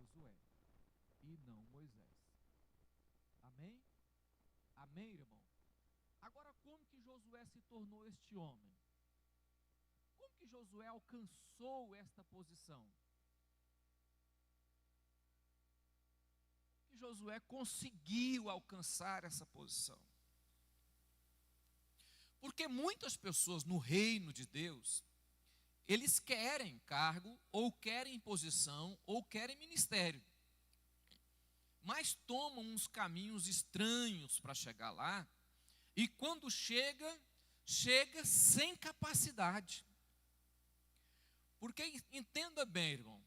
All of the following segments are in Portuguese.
Josué e não Moisés. Amém? Amém, irmão? Agora, como que Josué se tornou este homem? Como que Josué alcançou esta posição? Como que Josué conseguiu alcançar essa posição? Porque muitas pessoas no reino de Deus, eles querem cargo, ou querem posição, ou querem ministério, mas tomam uns caminhos estranhos para chegar lá, e quando chega sem capacidade. Porque entenda bem, irmão,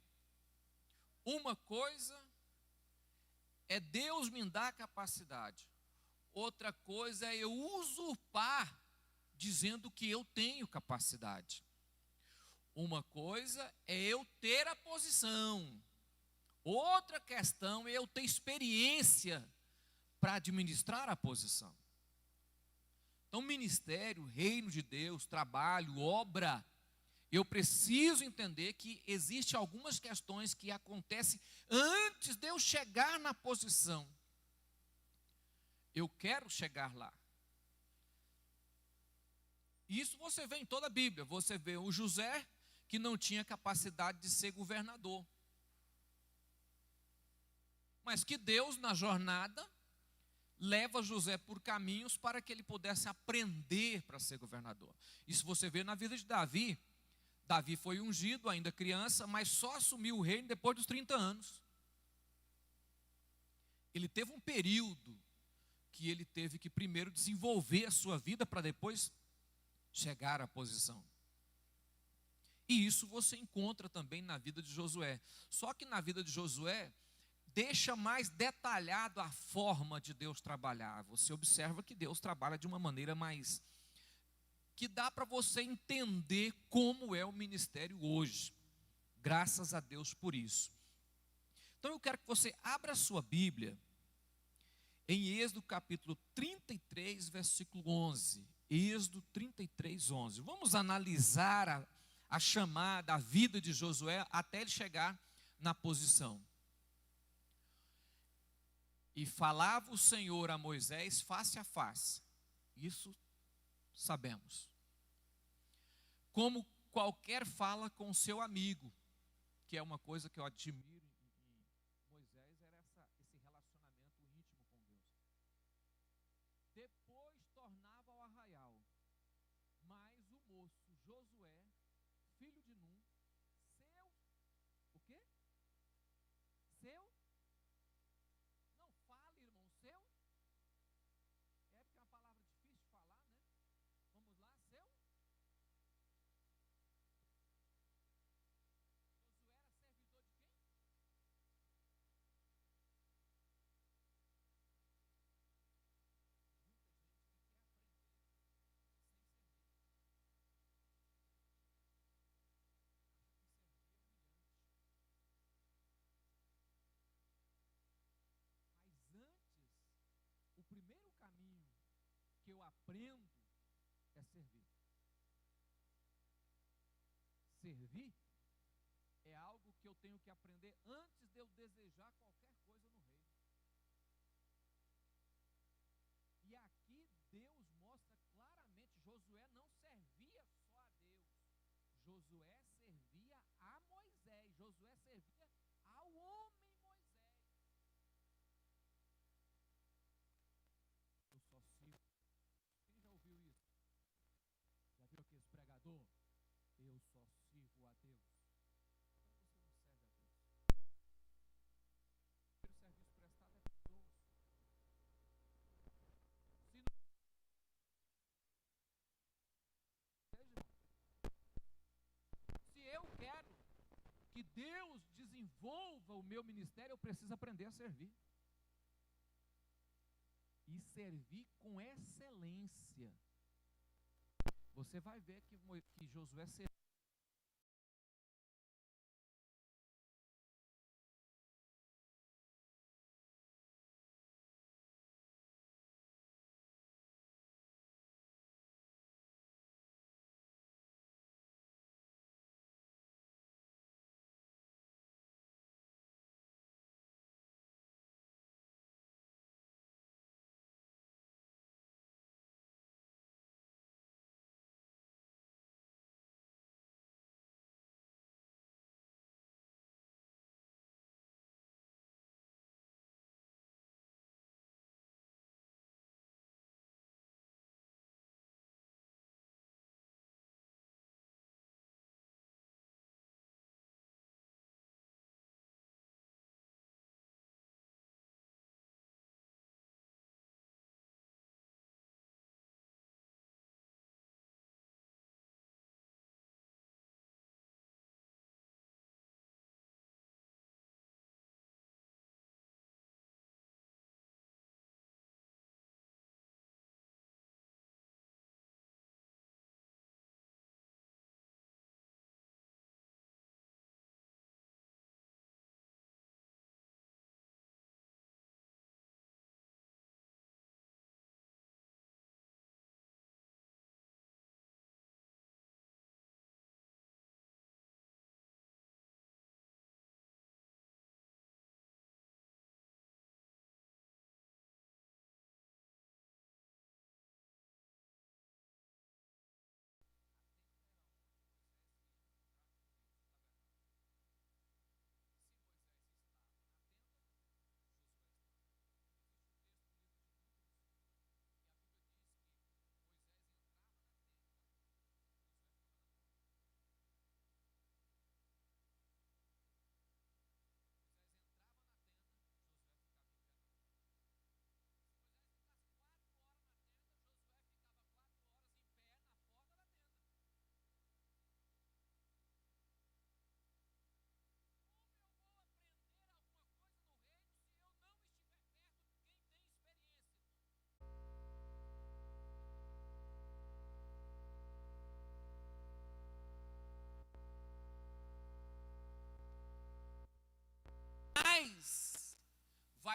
uma coisa é Deus me dar capacidade, outra coisa é eu usurpar, dizendo que eu tenho capacidade. Uma coisa é eu ter a posição, outra questão é eu ter experiência para administrar a posição. Então, ministério, reino de Deus, trabalho, obra, eu preciso entender que existem algumas questões que acontecem antes de eu chegar na posição. Eu quero chegar lá. Isso você vê em toda a Bíblia. Você vê o José, que não tinha capacidade de ser governador, mas que Deus, na jornada, leva José por caminhos para que ele pudesse aprender para ser governador. Isso você vê na vida de Davi. Davi foi ungido ainda criança, mas só assumiu o reino depois dos 30 anos. Ele teve um período que ele teve que primeiro desenvolver a sua vida para depois chegar à posição. E isso você encontra também na vida de Josué. Só que na vida de Josué, deixa mais detalhado a forma de Deus trabalhar. Você observa que Deus trabalha de uma maneira mais, que dá para você entender como é o ministério hoje. Graças a Deus por isso. Então eu quero que você abra a sua Bíblia em Êxodo capítulo 33, versículo 11. Êxodo 33, 11. Vamos analisar a chamada, a vida de Josué até ele chegar na posição. E falava o Senhor a Moisés face a face. Isso sabemos. Como qualquer fala com seu amigo, que é uma coisa que eu admiro em Moisés, era esse relacionamento íntimo com Deus. Depois tornava ao arraial, mas o moço Josué, filho de Num, o quê? Seu? Não fale, irmão, seu? É porque é uma palavra difícil de falar, né? Vamos lá, seu? Josué era servidor de quem? Muita gente que quer aprender sem servir. Acha que servir é humilhante. Mas antes, o primeiro caminho que eu aprendo é servir. Servir é algo que eu tenho que aprender antes de eu desejar qualquer coisa no reino. E aqui Deus mostra claramente, Josué não servia só a Deus. Josué servia a Moisés. Josué servia ao homem Moisés. Eu só sirvo. Quem já ouviu isso? Já viu aquele pregador? Eu só sirvo a Deus. Então você não serve a Deus. O primeiro serviço prestado é pessoas. Se não seja, se eu quero que Deus desenvolva o meu ministério, eu preciso aprender a servir. E servir com excelência. Você vai ver que Josué serviu.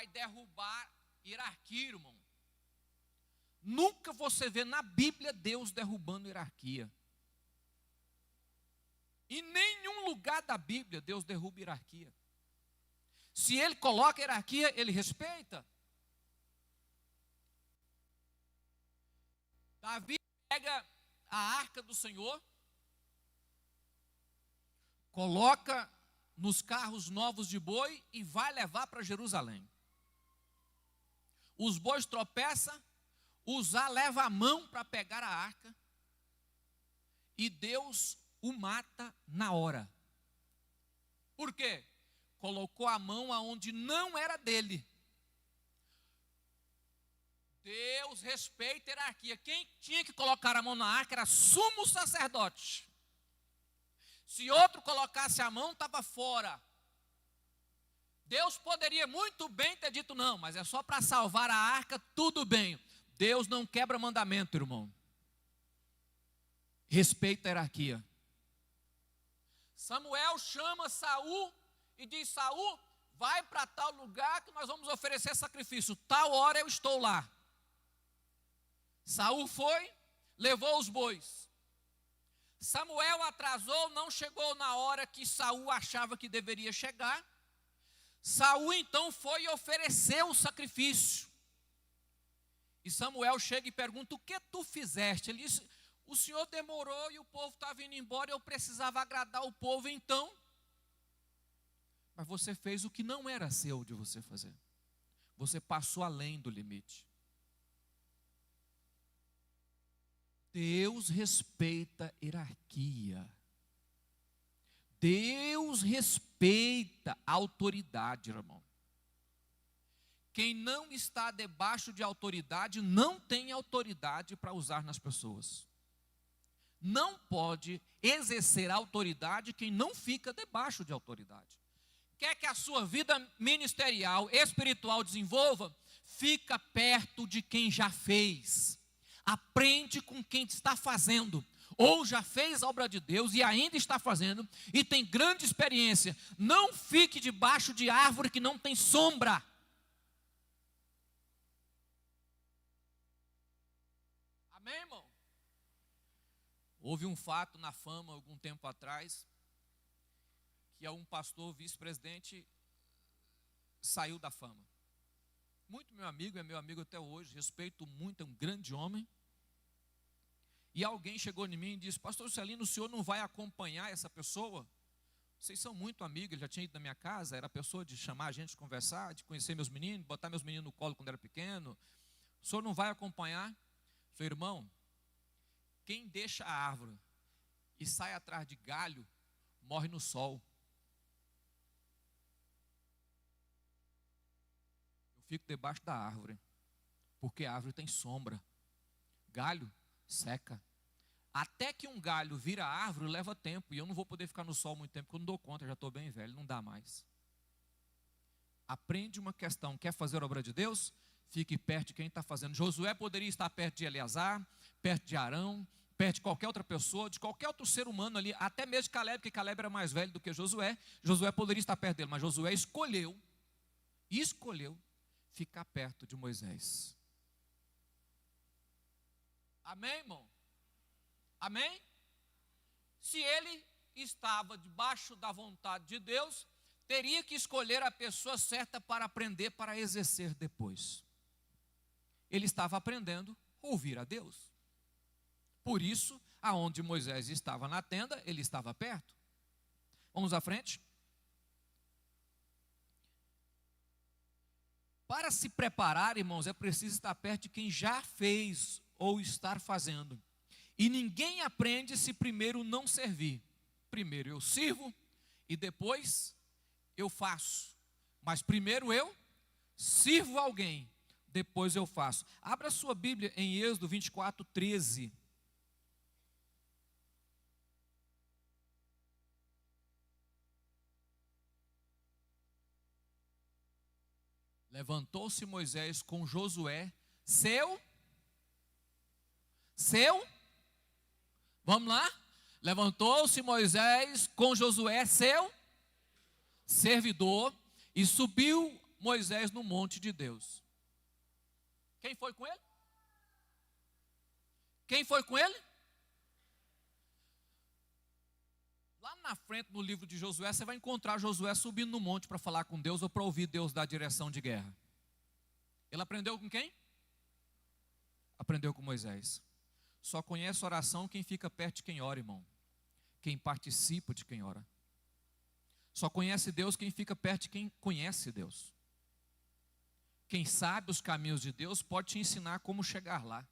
vai derrubar hierarquia, irmão. Nunca você vê na Bíblia Deus derrubando hierarquia. Em nenhum lugar da Bíblia Deus derruba hierarquia. Se ele coloca hierarquia, ele respeita. Davi pega a arca do Senhor, coloca nos carros novos de boi e vai levar para Jerusalém. Os bois tropeçam, Uzá leva a mão para pegar a arca e Deus o mata na hora. Por quê? Colocou a mão aonde não era dele. Deus respeita a hierarquia. Quem tinha que colocar a mão na arca era sumo sacerdote. Se outro colocasse a mão, estava fora. Deus poderia muito bem ter dito não, mas é só para salvar a arca, tudo bem. Deus não quebra mandamento, irmão. Respeita a hierarquia. Samuel chama Saul e diz: Saul, vai para tal lugar que nós vamos oferecer sacrifício. Tal hora eu estou lá. Saul foi, levou os bois. Samuel atrasou, não chegou na hora que Saul achava que deveria chegar. Saul então foi e ofereceu o sacrifício. E Samuel chega e pergunta: o que tu fizeste? Ele disse: o senhor demorou e o povo estava indo embora, eu precisava agradar o povo então. Mas você fez o que não era seu de você fazer. Você passou além do limite. Deus respeita hierarquia. Deus respeita a autoridade, irmão. Quem não está debaixo de autoridade não tem autoridade para usar nas pessoas. Não pode exercer autoridade quem não fica debaixo de autoridade. Quer que a sua vida ministerial, espiritual desenvolva? Fica perto de quem já fez. Aprende com quem está fazendo. Ou já fez a obra de Deus e ainda está fazendo e tem grande experiência. Não fique debaixo de árvore que não tem sombra. Amém, irmão? Houve um fato na Fama algum tempo atrás, que um pastor vice-presidente saiu da Fama. Muito meu amigo, é meu amigo até hoje, respeito muito, é um grande homem. E alguém chegou em mim e disse: pastor Celino, o senhor não vai acompanhar essa pessoa? Vocês são muito amigos, ele já tinha ido na minha casa, era a pessoa de chamar a gente de conversar, de conhecer meus meninos, botar meus meninos no colo quando era pequeno. O senhor não vai acompanhar? Eu falei: irmão, quem deixa a árvore e sai atrás de galho, morre no sol. Eu fico debaixo da árvore, porque a árvore tem sombra. Galho seca. Até que um galho vira árvore, leva tempo. E eu não vou poder ficar no sol muito tempo, porque eu não dou conta, eu já estou bem velho, não dá mais. Aprende uma questão: quer fazer a obra de Deus? Fique perto de quem está fazendo. Josué poderia estar perto de Eleazar, perto de Arão, perto de qualquer outra pessoa, de qualquer outro ser humano ali, até mesmo de Caleb, porque Caleb era mais velho do que Josué. Josué poderia estar perto dele, mas Josué escolheu ficar perto de Moisés. Amém, irmão? Amém? Se ele estava debaixo da vontade de Deus, teria que escolher a pessoa certa para aprender, para exercer depois. Ele estava aprendendo a ouvir a Deus. Por isso, aonde Moisés estava na tenda, ele estava perto. Vamos à frente. Para se preparar, irmãos, é preciso estar perto de quem já fez ou estar fazendo. E ninguém aprende se primeiro não servir. Primeiro eu sirvo e depois eu faço. Mas primeiro eu sirvo alguém, depois eu faço. Abra sua Bíblia em Êxodo 24, 13. Levantou-se Moisés com Josué, vamos lá? Levantou-se Moisés com Josué, seu servidor, e subiu Moisés no monte de Deus. Quem foi com ele? Quem foi com ele? Lá na frente, no livro de Josué, você vai encontrar Josué subindo no monte para falar com Deus ou para ouvir Deus dar direção de guerra. Ele aprendeu com quem? Aprendeu com Moisés. Só conhece oração quem fica perto de quem ora, irmão. Quem participa de quem ora. Só conhece Deus quem fica perto de quem conhece Deus. Quem sabe os caminhos de Deus pode te ensinar como chegar lá.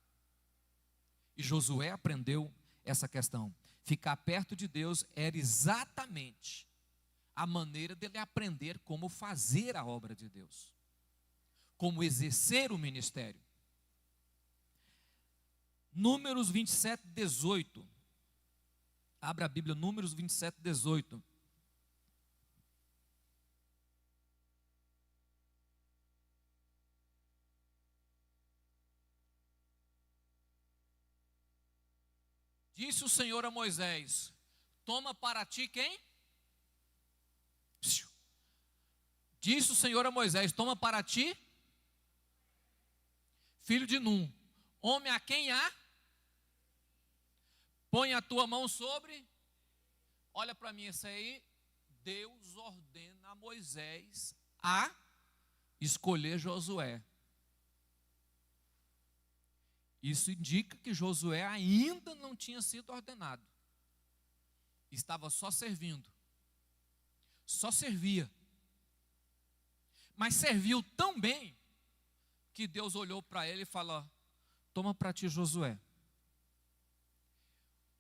E Josué aprendeu essa questão. Ficar perto de Deus era exatamente a maneira dele aprender como fazer a obra de Deus. Como exercer o ministério. Números 27, 18. Abra a Bíblia, Números 27, 18. Disse o Senhor a Moisés: toma para ti quem? Disse o Senhor a Moisés: toma para ti, filho de Num, homem a quem há, põe a tua mão sobre, olha para mim isso aí, Deus ordena a Moisés a escolher Josué. Isso indica que Josué ainda não tinha sido ordenado. Estava só servindo. Só servia. Mas serviu tão bem que Deus olhou para ele e falou: toma para ti Josué.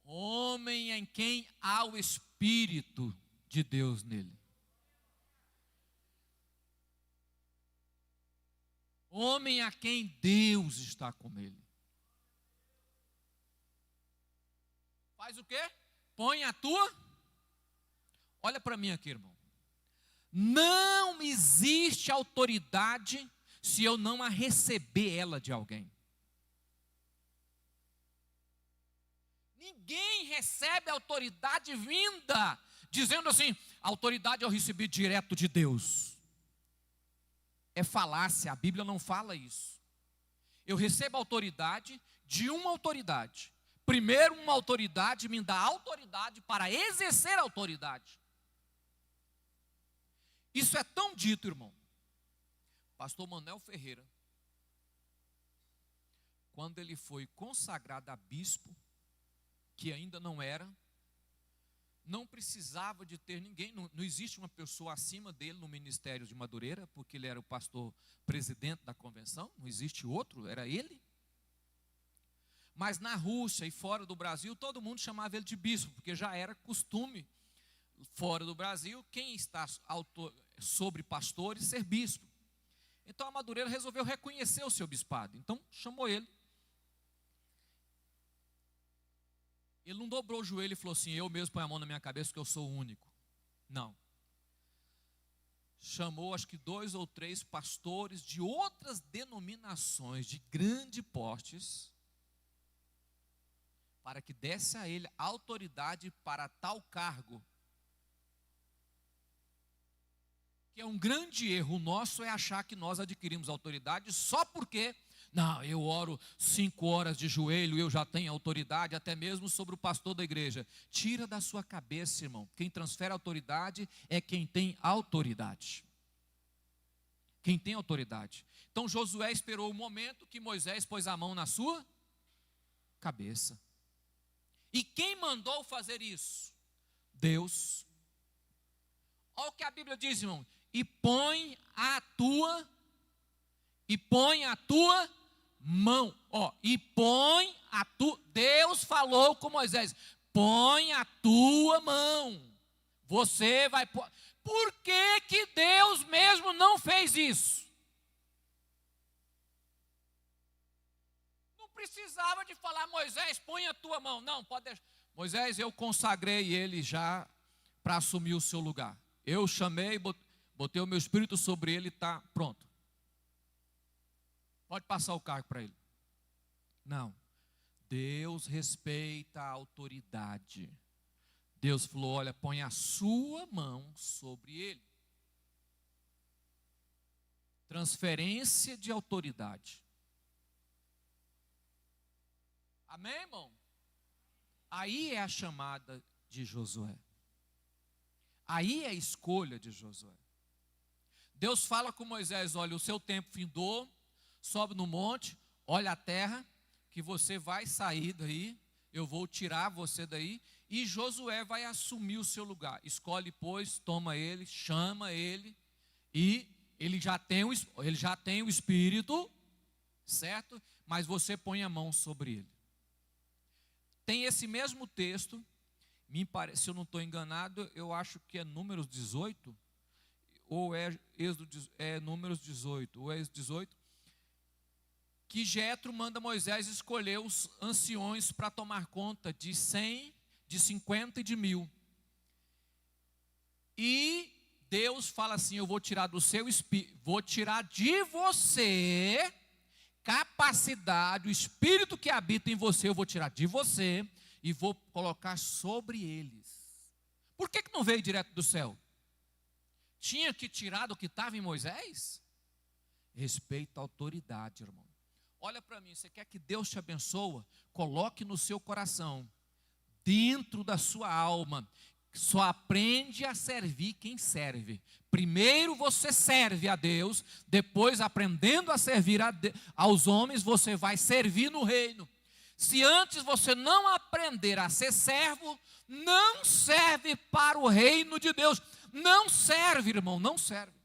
Homem em quem há o Espírito de Deus nele. Homem a quem Deus está com ele. Faz o quê? Põe a tua. Olha para mim aqui, irmão. Não existe autoridade se eu não a receber ela de alguém. Ninguém recebe autoridade vinda, dizendo assim: a autoridade eu recebi direto de Deus. É falácia, a Bíblia não fala isso. Eu recebo autoridade de uma autoridade. Primeiro, uma autoridade me dá autoridade para exercer a autoridade. Isso é tão dito, irmão. Pastor Manuel Ferreira, quando ele foi consagrado a bispo, que ainda não era, não precisava de ter ninguém, não existe uma pessoa acima dele no ministério de Madureira, porque ele era o pastor presidente da convenção, não existe outro, era ele. Mas na Rússia e fora do Brasil, todo mundo chamava ele de bispo, porque já era costume, fora do Brasil, quem está sobre pastores, ser bispo. Então a Madureira resolveu reconhecer o seu bispado, então chamou ele. Ele não dobrou o joelho e falou assim: eu mesmo ponho a mão na minha cabeça porque eu sou o único. Não. Chamou acho que 2 ou 3 pastores de outras denominações de grande portes, para que desse a ele autoridade para tal cargo. Que é um grande erro nosso, é achar que nós adquirimos autoridade só porque, não, eu oro 5 horas de joelho, eu já tenho autoridade, até mesmo sobre o pastor da igreja. Tira da sua cabeça, irmão. Quem transfere autoridade é quem tem autoridade. Quem tem autoridade. Então Josué esperou o momento que Moisés pôs a mão na sua cabeça. E quem mandou fazer isso? Deus. Olha o que a Bíblia diz, irmão. E põe a tua mão. E põe a tua. Deus falou com Moisés: põe a tua mão. Você vai pôr. Por que Deus mesmo não fez isso? Não precisava de falar: Moisés, põe a tua mão. Não, pode deixar. Moisés, eu consagrei ele já para assumir o seu lugar. Eu chamei, botei o meu espírito sobre ele e está pronto. Pode passar o cargo para ele. Não. Deus respeita a autoridade. Deus falou: olha, põe a sua mão sobre ele. Transferência de autoridade. Amém, irmão? Aí é a chamada de Josué. Aí é a escolha de Josué. Deus fala com Moisés: olha, o seu tempo findou, sobe no monte, olha a terra, que você vai sair daí, eu vou tirar você daí, e Josué vai assumir o seu lugar. Escolhe, pois, toma ele, chama ele, e ele já tem o Espírito, certo? Mas você põe a mão sobre ele. Tem esse mesmo texto, me parece, se eu não estou enganado, eu acho que é Números 18, ou é Números 18, ou é Êxodo 18, que Jetro manda Moisés escolher os anciões para tomar conta de 100, de 50 e de 1000. E Deus fala assim: eu vou tirar do seu espírito, vou tirar de você capacidade, o espírito que habita em você, eu vou tirar de você e vou colocar sobre eles. Por que não veio direto do céu? Tinha que tirar do que estava em Moisés? Respeita a autoridade, irmão. Olha para mim, você quer que Deus te abençoe? Coloque no seu coração, dentro da sua alma, só aprende a servir quem serve. Primeiro você serve a Deus, depois aprendendo a servir aos homens, você vai servir no reino. Se antes você não aprender a ser servo, não serve para o reino de Deus. Não serve, irmão, não serve.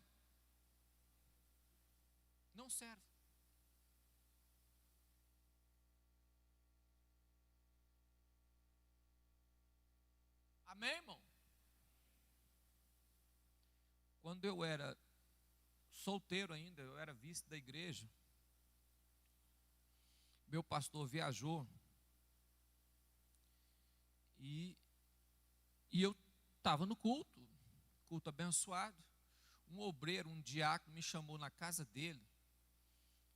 Não serve. Amém, irmão? Quando eu era solteiro ainda, eu era vice da igreja, meu pastor viajou e eu estava no culto abençoado. Um obreiro, um diácono me chamou na casa dele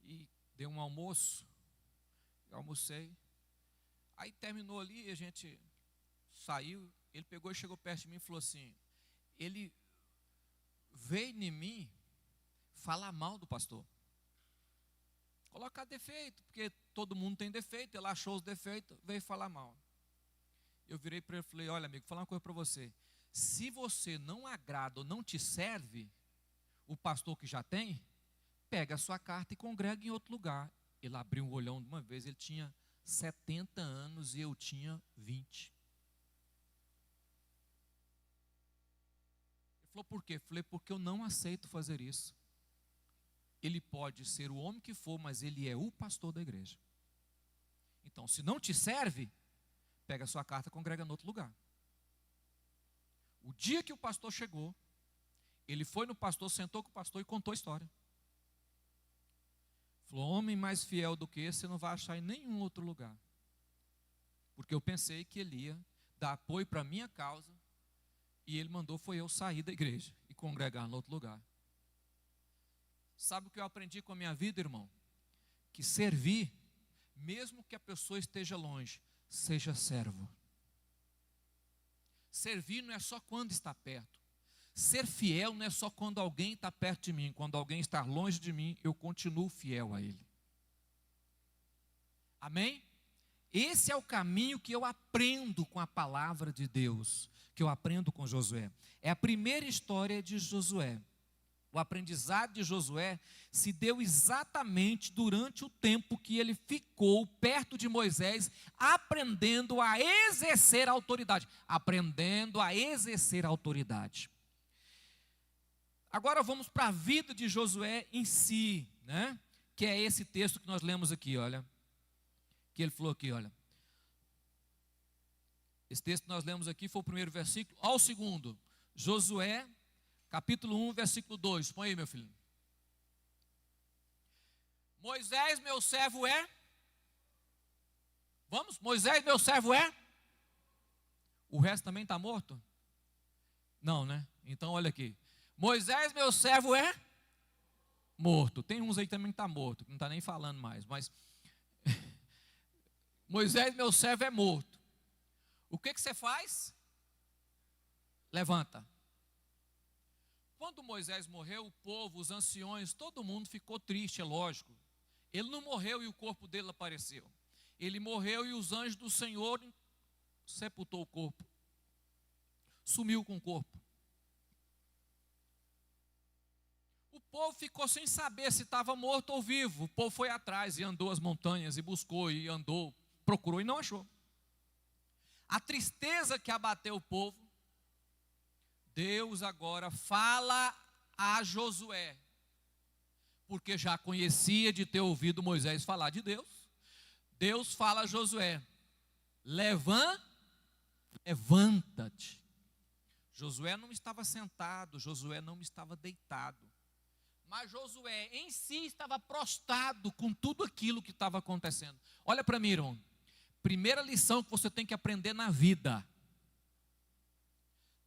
e deu um almoço. Eu almocei. Aí terminou ali, a gente saiu. Ele pegou e chegou perto de mim e falou assim: ele veio em mim falar mal do pastor, colocar defeito, porque todo mundo tem defeito. Ele achou os defeitos, veio falar mal. Eu virei para ele e falei: olha, amigo, vou falar uma coisa para você. Se você não agrada ou não te serve o pastor que já tem, pega a sua carta e congrega em outro lugar. Ele abriu um olhão de uma vez, ele tinha 70 anos e eu tinha 20. Ele falou: por quê? Eu falei: porque eu não aceito fazer isso. Ele pode ser o homem que for, mas ele é o pastor da igreja. Então, se não te serve, pega a sua carta e congrega em outro lugar. O dia que o pastor chegou, ele foi no pastor, sentou com o pastor e contou a história. Falou: homem mais fiel do que esse você não vai achar em nenhum outro lugar. Porque eu pensei que ele ia dar apoio para a minha causa, e ele mandou foi eu sair da igreja e congregar em outro lugar. Sabe o que eu aprendi com a minha vida, irmão? Que servir, mesmo que a pessoa esteja longe, seja servo. Servir não é só quando está perto. Ser fiel não é só quando alguém está perto de mim. Quando alguém está longe de mim, eu continuo fiel a ele. Amém? Esse é o caminho que eu aprendo com a palavra de Deus, que eu aprendo com Josué. É a primeira história de Josué. O aprendizado de Josué se deu exatamente durante o tempo que ele ficou perto de Moisés, aprendendo a exercer a autoridade. Aprendendo a exercer a autoridade. Agora vamos para a vida de Josué em si, né? Que é esse texto que nós lemos aqui, olha. Que ele falou aqui, olha. Esse texto que nós lemos aqui foi o primeiro versículo. Olha o segundo. Josué, capítulo 1, versículo 2. Põe aí, meu filho. Moisés, meu servo é. Vamos? Moisés, meu servo é. O resto também está morto? Não, né? Então, olha aqui. Moisés, meu servo é morto. Tem uns aí também que está morto, que não está nem falando mais. Mas Moisés, meu servo é morto. O que você faz? Levanta. quando Moisés morreu, o povo, os anciões, todo mundo ficou triste, é lógico. Ele não morreu e o corpo dele apareceu. Ele morreu e os anjos do Senhor sepultou o corpo. Sumiu com o corpo. O povo ficou sem saber se estava morto ou vivo. O povo foi atrás e andou as montanhas e buscou e andou, procurou e não achou. A tristeza que abateu o povo, Deus agora fala a Josué, porque já conhecia de ter ouvido Moisés falar de Deus. Deus fala a Josué: levanta-te. Josué não estava sentado, Josué não estava deitado, mas Josué em si estava prostrado com tudo aquilo que estava acontecendo. Olha para mim, irmão. Primeira lição que você tem que aprender na vida: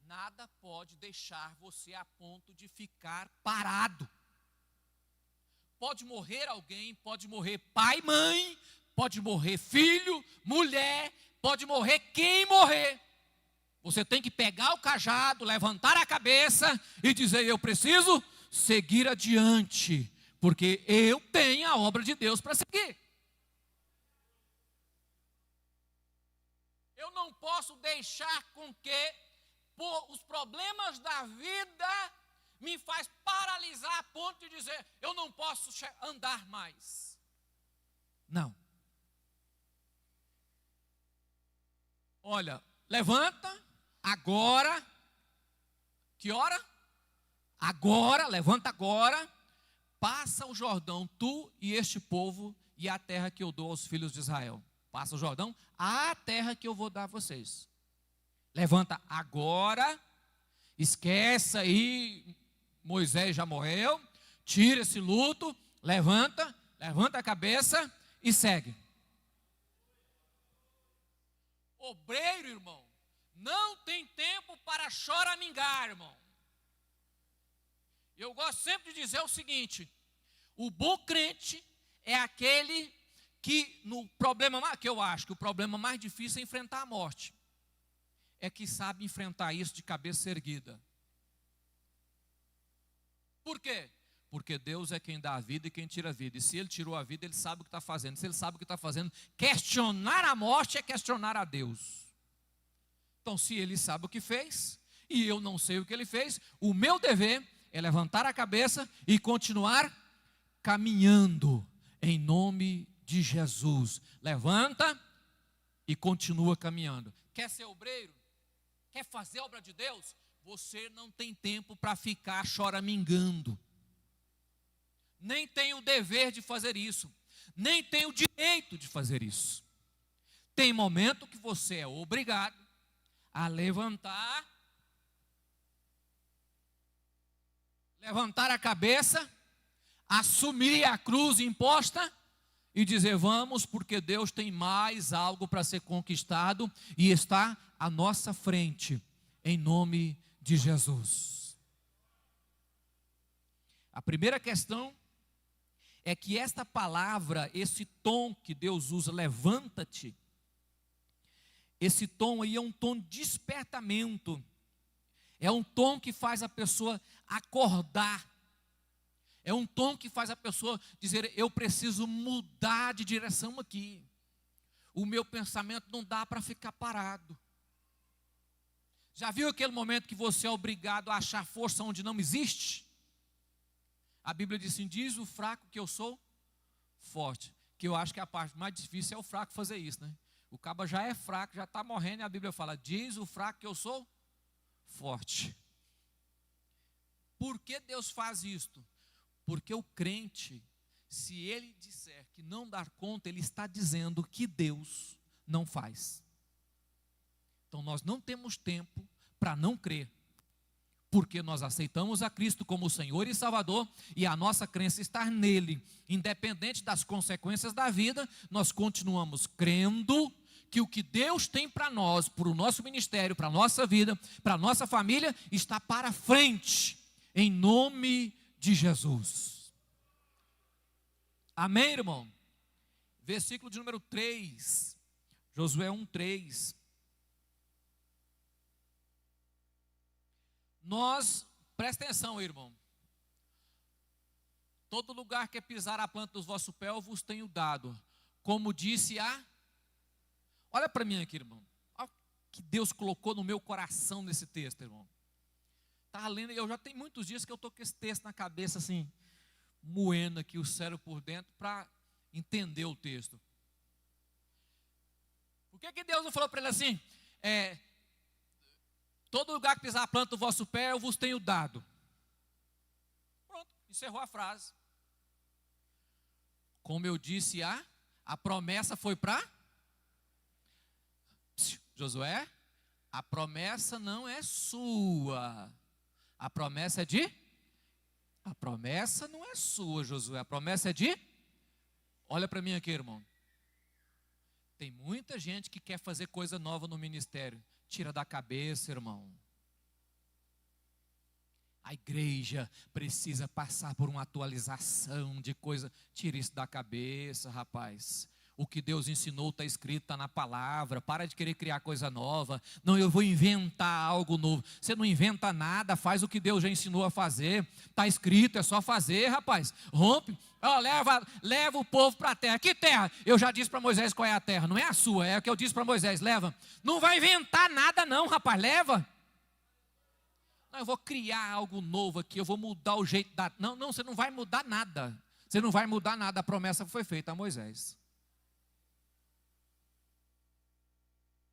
nada pode deixar você a ponto de ficar parado. Pode morrer alguém, pode morrer pai, mãe, pode morrer filho, mulher, pode morrer quem morrer. Você tem que pegar o cajado, levantar a cabeça e dizer: eu preciso seguir adiante, porque eu tenho a obra de Deus para seguir. Eu não posso deixar com que os problemas da vida me faz paralisar a ponto de dizer: eu não posso andar mais. Não. Olha, levanta agora. Que hora? Agora, levanta agora. Passa o Jordão, tu e este povo, e a terra que eu dou aos filhos de Israel. Passa o Jordão, a terra que eu vou dar a vocês. Levanta agora. Esquece aí, Moisés já morreu. Tira esse luto. Levanta a cabeça e segue. Obreiro, irmão, não tem tempo para choramingar, irmão. Eu gosto sempre de dizer o seguinte: o bom crente é aquele que, no problema, que eu acho que o problema mais difícil é enfrentar a morte, é que sabe enfrentar isso de cabeça erguida. Por quê? Porque Deus é quem dá a vida e quem tira a vida. E se Ele tirou a vida, Ele sabe o que está fazendo. Se Ele sabe o que está fazendo, questionar a morte é questionar a Deus. Então, se Ele sabe o que fez, e eu não sei o que Ele fez, o meu dever é levantar a cabeça e continuar caminhando em nome de Jesus. Levanta e continua caminhando. Quer ser obreiro? Quer fazer a obra de Deus? Você não tem tempo para ficar choramingando. Nem tem o dever de fazer isso. Nem tem o direito de fazer isso. Tem momento que você é obrigado a levantar a cabeça, assumir a cruz imposta e dizer: vamos, porque Deus tem mais algo para ser conquistado e está à nossa frente, em nome de Jesus. A primeira questão é que esta palavra, esse tom que Deus usa, levanta-te, esse tom aí é um tom de despertamento, é um tom que faz a pessoa acordar, é um tom que faz a pessoa dizer: eu preciso mudar de direção aqui, o meu pensamento não dá para ficar parado. Já viu aquele momento que você é obrigado a achar força onde não existe? A Bíblia diz assim: diz o fraco que eu sou forte. Que eu acho que a parte mais difícil é o fraco fazer isso, né? O caba já é fraco, já está morrendo, e a Bíblia fala: diz o fraco que eu sou forte. Por que Deus faz isto? Porque o crente, se ele disser que não dar conta, ele está dizendo que Deus não faz. Então nós não temos tempo para não crer, porque nós aceitamos a Cristo como Senhor e Salvador, e a nossa crença está nele. Independente das consequências da vida, nós continuamos crendo que o que Deus tem para nós, para o nosso ministério, para a nossa vida, para a nossa família, está para frente, em nome de Jesus. Amém, irmão? Versículo de número 3, Josué 1:3. Nós presta atenção, irmão. Todo lugar que pisar a planta dos vossos pés, eu vos tenho dado. Como disse a... Olha para mim aqui, irmão. Olha o que Deus colocou no meu coração nesse texto, irmão. Estava lendo, eu já tenho muitos dias que eu estou com esse texto na cabeça, assim, moendo aqui o cérebro por dentro, para entender o texto. Por que Deus não falou para ele assim? Todo lugar que pisar a planta do vosso pé, eu vos tenho dado. Pronto, encerrou a frase. Como eu disse, a promessa foi para... Josué, a promessa não é sua. A promessa é de... A promessa não é sua, Josué. A promessa é de... Olha para mim aqui, irmão. Tem muita gente que quer fazer coisa nova no ministério. Tira da cabeça, irmão. A igreja precisa passar por uma atualização de coisa. Tira isso da cabeça, rapaz. O que Deus ensinou está escrito, está na palavra. Para de querer criar coisa nova. Não, eu vou inventar algo novo. Você não inventa nada, faz o que Deus já ensinou a fazer. Está escrito, é só fazer, rapaz. Rompe, leva o povo para a terra. Que terra? Eu já disse para Moisés qual é a terra. Não é a sua, é a que eu disse para Moisés. Leva. Não vai inventar nada não, rapaz, leva. Não, eu vou criar algo novo aqui, eu vou mudar o jeito da... Não, você não vai mudar nada. Você não vai mudar nada, a promessa foi feita a Moisés.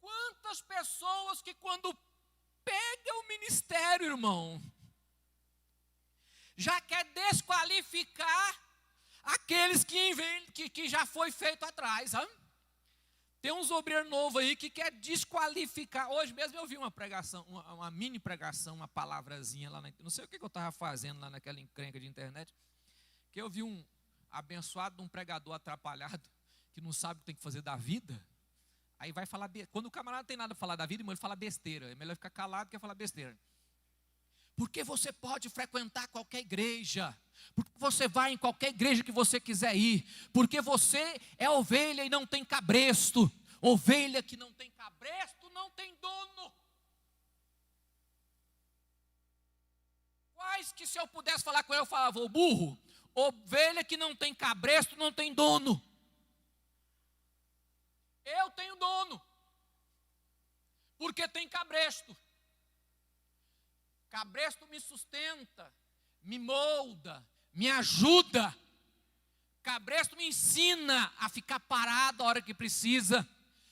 Quantas pessoas que quando pega o ministério, irmão, já quer desqualificar aqueles que já foi feito atrás. Hein? Tem uns obreiros novos aí que quer desqualificar. Hoje mesmo eu vi uma pregação, uma mini pregação, uma palavrazinha lá, não sei o que eu estava fazendo lá naquela encrenca de internet, que eu vi um abençoado de um pregador atrapalhado, que não sabe o que tem que fazer da vida. Aí vai falar, quando o camarada não tem nada para falar da vida, irmão, ele fala besteira. É melhor ficar calado que falar besteira. Porque você pode frequentar qualquer igreja. Porque você vai em qualquer igreja que você quiser ir. Porque você é ovelha e não tem cabresto. Ovelha que não tem cabresto não tem dono. Quais que se eu pudesse falar com ele, eu falava, ô burro, ovelha que não tem cabresto não tem dono. Eu tenho dono, porque tem cabresto. Cabresto me sustenta, me molda, me ajuda. Cabresto me ensina a ficar parado a hora que precisa.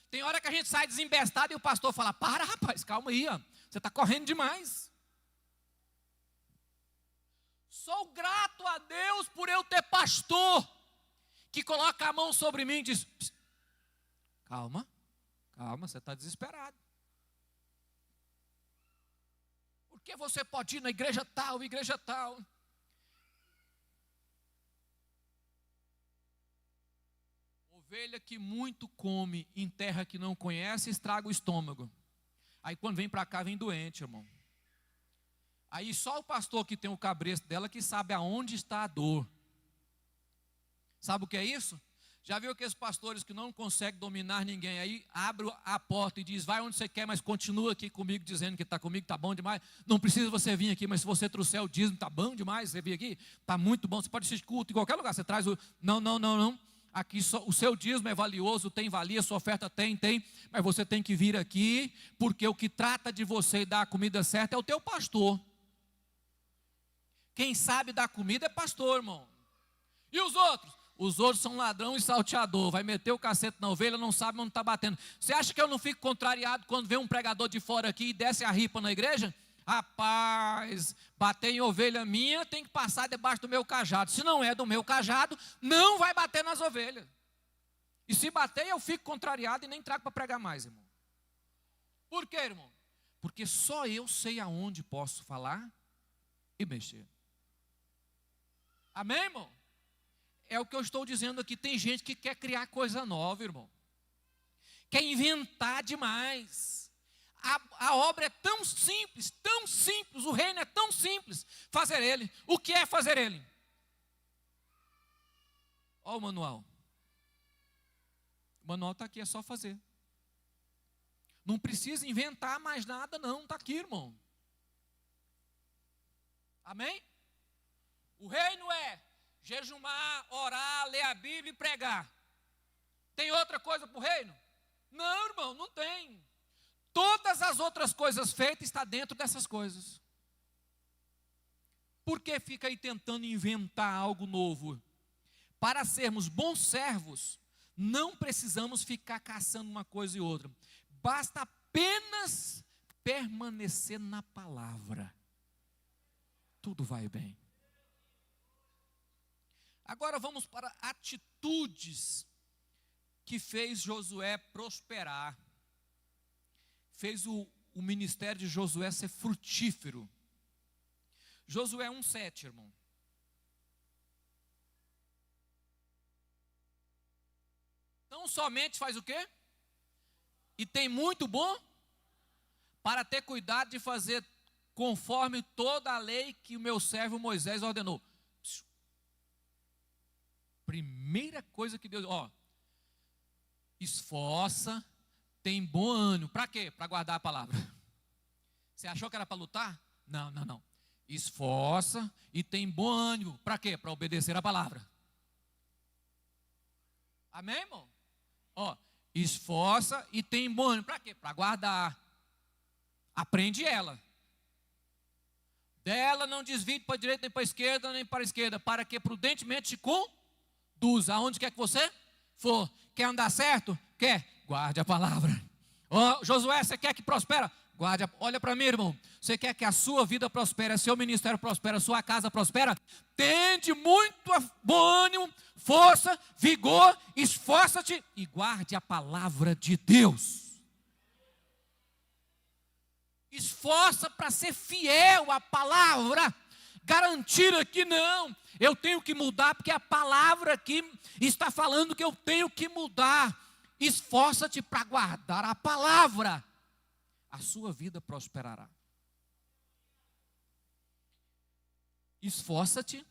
Tem hora que a gente sai desembestado e o pastor fala, para rapaz, calma aí, ó. Você está correndo demais. Sou grato a Deus por eu ter pastor que coloca a mão sobre mim e diz... Calma, você está desesperado. Porque você pode ir na igreja tal, igreja tal. Ovelha que muito come em terra que não conhece, estraga o estômago. Aí quando vem para cá, vem doente, irmão. Aí só o pastor que tem o cabresto dela que sabe aonde está a dor. Sabe o que é isso? Já viu aqueles pastores que não conseguem dominar ninguém, aí abre a porta e diz, vai onde você quer, mas continua aqui comigo, dizendo que está comigo, está bom demais, não precisa você vir aqui, mas se você trouxer o dízimo, está bom demais, você vir aqui, está muito bom, você pode assistir culto em qualquer lugar, você traz o... Não, aqui só, o seu dízimo é valioso, tem valia, sua oferta tem, mas você tem que vir aqui, porque o que trata de você e dar a comida certa é o teu pastor. Quem sabe dar comida é pastor, irmão. E os outros? Os outros são ladrão e salteador. Vai meter o cacete na ovelha, não sabe onde está batendo. Você acha que eu não fico contrariado quando vem um pregador de fora aqui e desce a ripa na igreja? Rapaz, bater em ovelha minha tem que passar debaixo do meu cajado. Se não é do meu cajado, não vai bater nas ovelhas. E se bater, eu fico contrariado e nem trago para pregar mais, irmão. Por quê, irmão? Porque só eu sei aonde posso falar e mexer. Amém, irmão? É o que eu estou dizendo aqui. Tem gente que quer criar coisa nova, irmão. Quer inventar demais. A obra é tão simples, o reino é tão simples. Fazer ele. O que é fazer ele? Olha o manual. O manual está aqui, é só fazer. Não precisa inventar mais nada não, está aqui, irmão. Amém? O reino é jejumar, orar, ler a Bíblia e pregar. Tem outra coisa para o reino? Não, irmão, não tem. Todas as outras coisas feitas estão dentro dessas coisas. Por que fica aí tentando inventar algo novo? Para sermos bons servos, não precisamos ficar caçando uma coisa e outra. Basta apenas permanecer na palavra. Tudo vai bem. Agora vamos para atitudes que fez Josué prosperar. Fez o ministério de Josué ser frutífero. Josué 1:7, irmão. Não somente faz o quê? E tem muito bom para ter cuidado de fazer conforme toda a lei que o meu servo Moisés ordenou. Primeira coisa que Deus, esforça, tem bom ânimo. Para quê? Para guardar a palavra. Você achou que era para lutar? Não. Esforça e tem bom ânimo. Para quê? Para obedecer a palavra. Amém, irmão? Esforça e tem bom ânimo. Para quê? Para guardar. Aprende ela. Dela não desvie para a direita, nem para a esquerda, nem para a esquerda, para que prudentemente te conduza aonde quer que você for. Quer andar certo? Quer? Guarde a palavra. Josué, você quer que prospere? Olha para mim, irmão. Você quer que a sua vida prospere, seu ministério prospere, sua casa prospere? Tende muito bom ânimo, força, vigor, esforça-te e guarde a palavra de Deus. Esforça para ser fiel à palavra. Garantir que não, eu tenho que mudar porque a palavra aqui está falando que eu tenho que mudar. Esforça-te para guardar a palavra. A sua vida prosperará. Esforça-te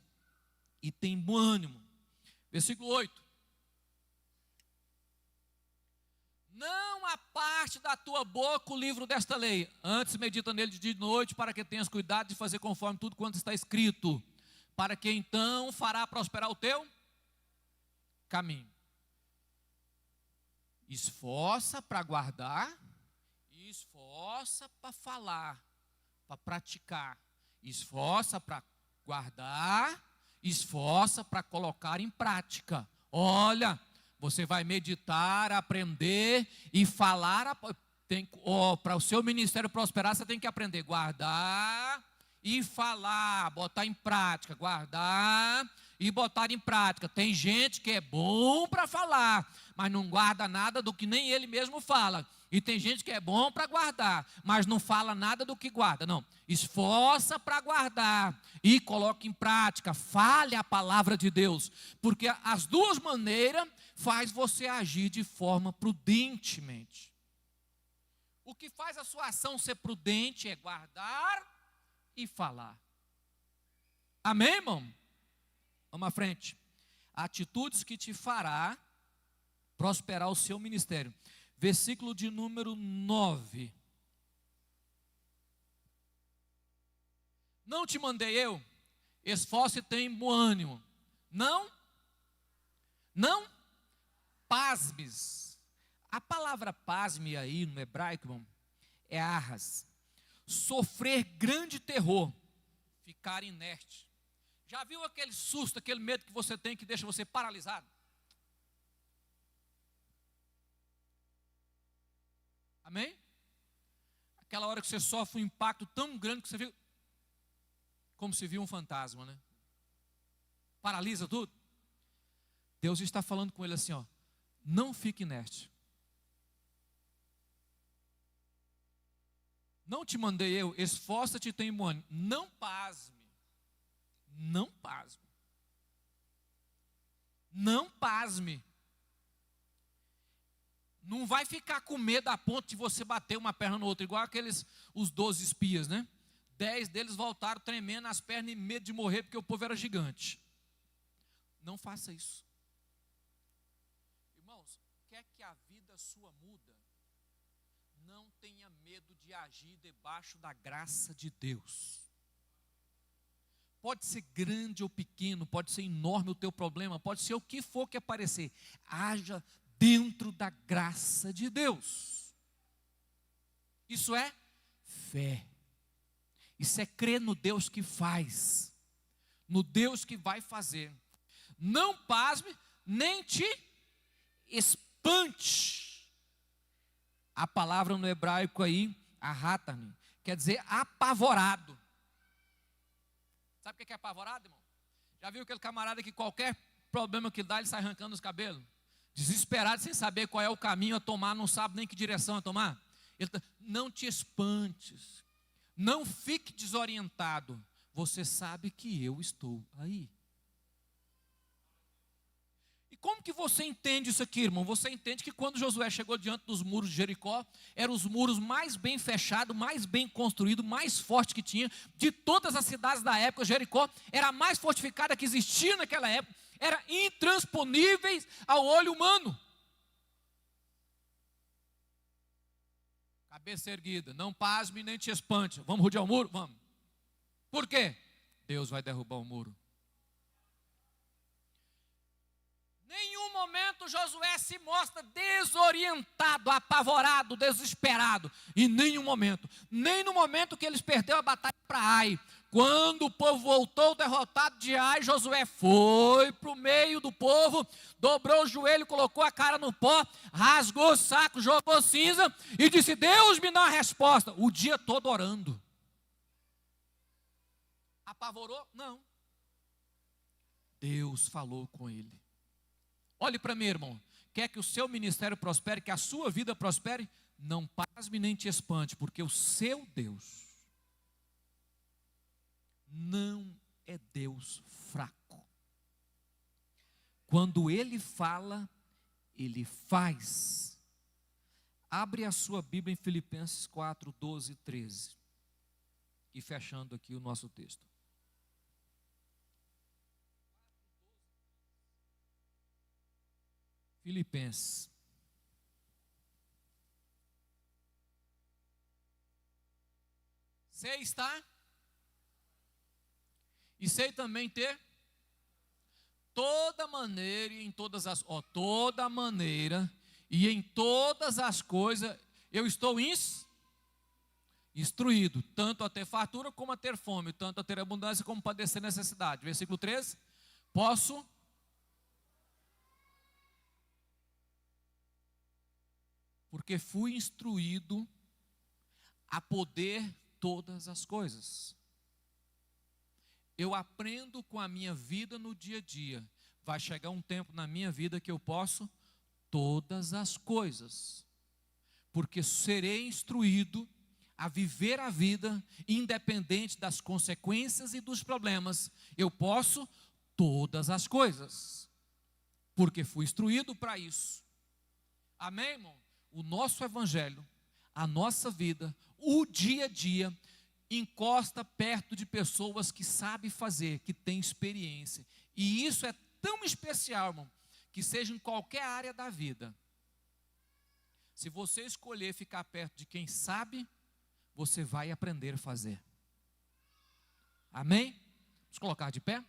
e tem bom ânimo. Versículo 8. Não aparte da tua boca o livro desta lei. Antes medita nele de dia e de noite, para que tenhas cuidado de fazer conforme tudo quanto está escrito. Para que então fará prosperar o teu caminho. Esforça para guardar. Esforça para falar. Para praticar. Esforça para guardar. Esforça para colocar em prática. Olha, você vai meditar, aprender e falar. Para o seu ministério prosperar, você tem que aprender a guardar e falar, botar em prática. Guardar e botar em prática. Tem gente que é bom para falar, mas não guarda nada do que nem ele mesmo fala. E tem gente que é bom para guardar, mas não fala nada do que guarda. Não, esforça para guardar e coloque em prática. Fale a palavra de Deus, porque as duas maneiras faz você agir de forma prudentemente. O que faz a sua ação ser prudente é guardar e falar. Amém, irmão? Vamos à frente. Atitudes que te fará prosperar o seu ministério. Versículo de número 9. Não te mandei eu? Esforce e tenha bom ânimo. Não pasmes. A palavra pasme aí no hebraico, irmão, é arras. Sofrer grande terror. Ficar inerte. Já viu aquele susto, aquele medo que você tem que deixa você paralisado? Amém? Aquela hora que você sofre um impacto tão grande que você viu, como se viu um fantasma, né? Paralisa tudo. Deus está falando com ele assim, não fique inerte. Não te mandei eu, esforça-te e tenha bom ânimo. Não pasme. Não pasme. Não pasme. Não vai ficar com medo a ponto de você bater uma perna no outro, igual os 12 espias, né? 10 deles voltaram tremendo as pernas e medo de morrer porque o povo era gigante. Não faça isso. Irmãos, quer que a vida sua muda? Não tenha medo de agir debaixo da graça de Deus. Pode ser grande ou pequeno, pode ser enorme o teu problema, pode ser o que for que aparecer. Haja dentro da graça de Deus. Isso é fé. Isso é crer no Deus que faz, no Deus que vai fazer. Não pasme, nem te espante. A palavra no hebraico aí, ahatani, quer dizer apavorado. Sabe o que é apavorado, irmão? Já viu aquele camarada que qualquer problema que dá, ele sai arrancando os cabelos? Desesperado, sem saber qual é o caminho a tomar, não sabe nem que direção a tomar. Não te espantes, não fique desorientado, você sabe que eu estou aí. E como que você entende isso aqui, irmão? Você entende que quando Josué chegou diante dos muros de Jericó, eram os muros mais bem fechados, mais bem construídos, mais fortes que tinha, de todas as cidades da época. Jericó era a mais fortificada que existia naquela época, era intransponíveis ao olho humano. Cabeça erguida, não pasme nem te espante. Vamos rodear o muro? Vamos. Por quê? Deus vai derrubar o muro. Nenhum momento Josué se mostra desorientado, apavorado, desesperado. Em nenhum momento. Nem no momento que eles perderam a batalha para Ai. Quando o povo voltou derrotado de Ai, Josué foi para o meio do povo, dobrou o joelho, colocou a cara no pó, rasgou o saco, jogou cinza e disse: Deus me dá uma resposta. O dia todo orando. Apavorou? Não. Deus falou com ele. Olhe para mim, irmão. Quer que o seu ministério prospere, que a sua vida prospere? Não pasme nem te espante, porque o seu Deus não é Deus fraco. Quando Ele fala, Ele faz. Abre a sua Bíblia em Filipenses 4, 12 e 13. E fechando aqui o nosso texto. Filipenses. Sei estar e sei também ter toda maneira e em todas as toda maneira e em todas as coisas eu estou instruído, tanto a ter fartura como a ter fome, tanto a ter abundância como padecer necessidade. Versículo 13. Posso porque fui instruído a poder todas as coisas. Eu aprendo com a minha vida no dia a dia. Vai chegar um tempo na minha vida que eu posso todas as coisas. Porque serei instruído a viver a vida independente das consequências e dos problemas. Eu posso todas as coisas. Porque fui instruído para isso. Amém, irmão? O nosso evangelho, a nossa vida, o dia a dia, encosta perto de pessoas que sabem fazer, que têm experiência. E isso é tão especial, irmão, que seja em qualquer área da vida. Se você escolher ficar perto de quem sabe, você vai aprender a fazer. Amém? Vamos colocar de pé?